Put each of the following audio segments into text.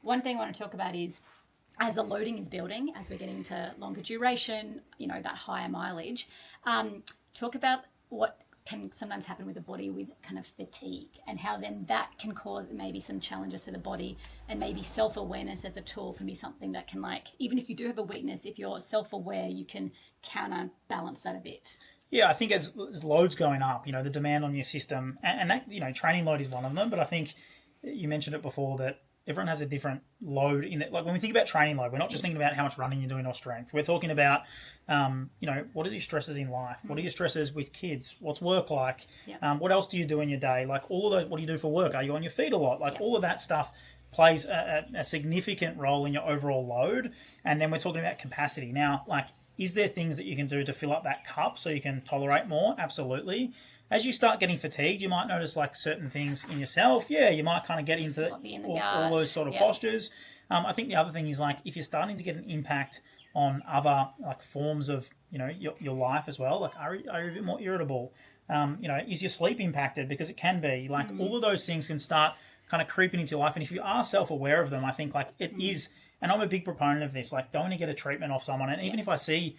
one thing I want to talk about is, as the loading is building, as we're getting to longer duration, that higher mileage, talk about what can sometimes happen with the body with kind of fatigue, and how then that can cause maybe some challenges for the body, and maybe self-awareness as a tool can be something that can, like, even if you do have a weakness, if you're self-aware, you can counterbalance that a bit. Yeah, I think as loads going up, the demand on your system, and that, training load is one of them, but I think you mentioned it before that everyone has a different load in it. Like when we think about training load, we're not just thinking about how much running you're doing or strength. We're talking about, what are your stresses in life? What are your stresses with kids? What's work like? Yep. What else do you do in your day? Like all of those, what do you do for work? Are you on your feet a lot? Like all of that stuff plays a significant role in your overall load. And then we're talking about capacity. Now, like, is there things that you can do to fill up that cup so you can tolerate more? Absolutely. As you start getting fatigued, you might notice like certain things in yourself. Yeah, you might kind of get into all those sort of postures. I think the other thing is, like, if you're starting to get an impact on other like forms of your life as well, like are you a bit more irritable? Is your sleep impacted? Because it can be. Like all of those things can start kind of creeping into your life, and if you are self-aware of them, I think like it is. And I'm a big proponent of this, like going to get a treatment off someone. And even if I see,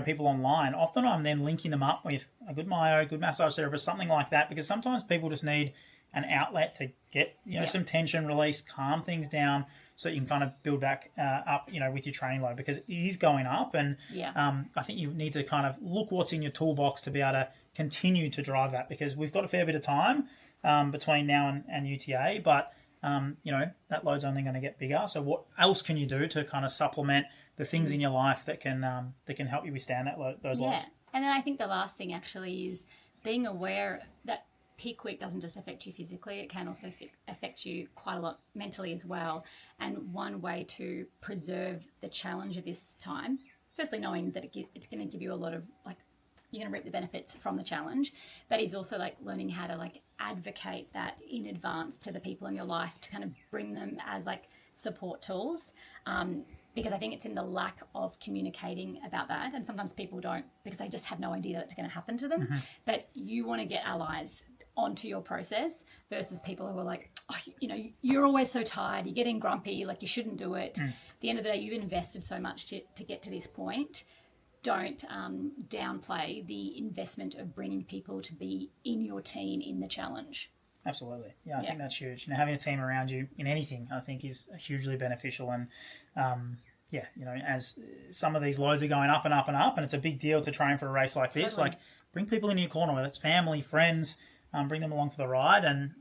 people online, often I'm then linking them up with a good myo, good massage therapist, something like that, because sometimes people just need an outlet to get, some tension released, calm things down, so you can kind of build back up, with your training load, because it is going up. And I think you need to kind of look what's in your toolbox to be able to continue to drive that, because we've got a fair bit of time between now and UTA, but that load's only going to get bigger. So what else can you do to kind of supplement the things in your life that can help you withstand those loads? Yeah, and then I think the last thing actually is being aware that peak week doesn't just affect you physically, it can also affect you quite a lot mentally as well. And one way to preserve the challenge of this time, firstly knowing that it's going to give you a lot of, like, you're going to reap the benefits from the challenge, but is also like learning how to like advocate that in advance to the people in your life, to kind of bring them as like support tools, because I think it's in the lack of communicating about that, and sometimes people don't, because they just have no idea that it's going to happen to them. But you want to get allies onto your process versus people who are like, you're always so tired, you're getting grumpy, like you shouldn't do it. At the end of the day, you've invested so much to get to this point. Don't downplay the investment of bringing people to be in your team in the challenge. Absolutely. Yeah, I think that's huge. Having a team around you in anything, I think, is hugely beneficial. And, as some of these loads are going up and up and up, and it's a big deal to train for a race like this, like bring people into your corner, whether it's family, friends, bring them along for the ride, and,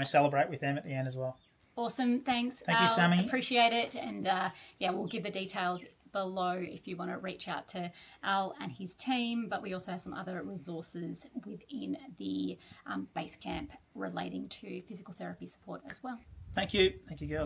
celebrate with them at the end as well. Awesome. Thanks. Thank you, Sammy. Appreciate it. And, we'll give the details below if you want to reach out to Al and his team, but we also have some other resources within the base camp relating to physical therapy support as well. Thank you, girls.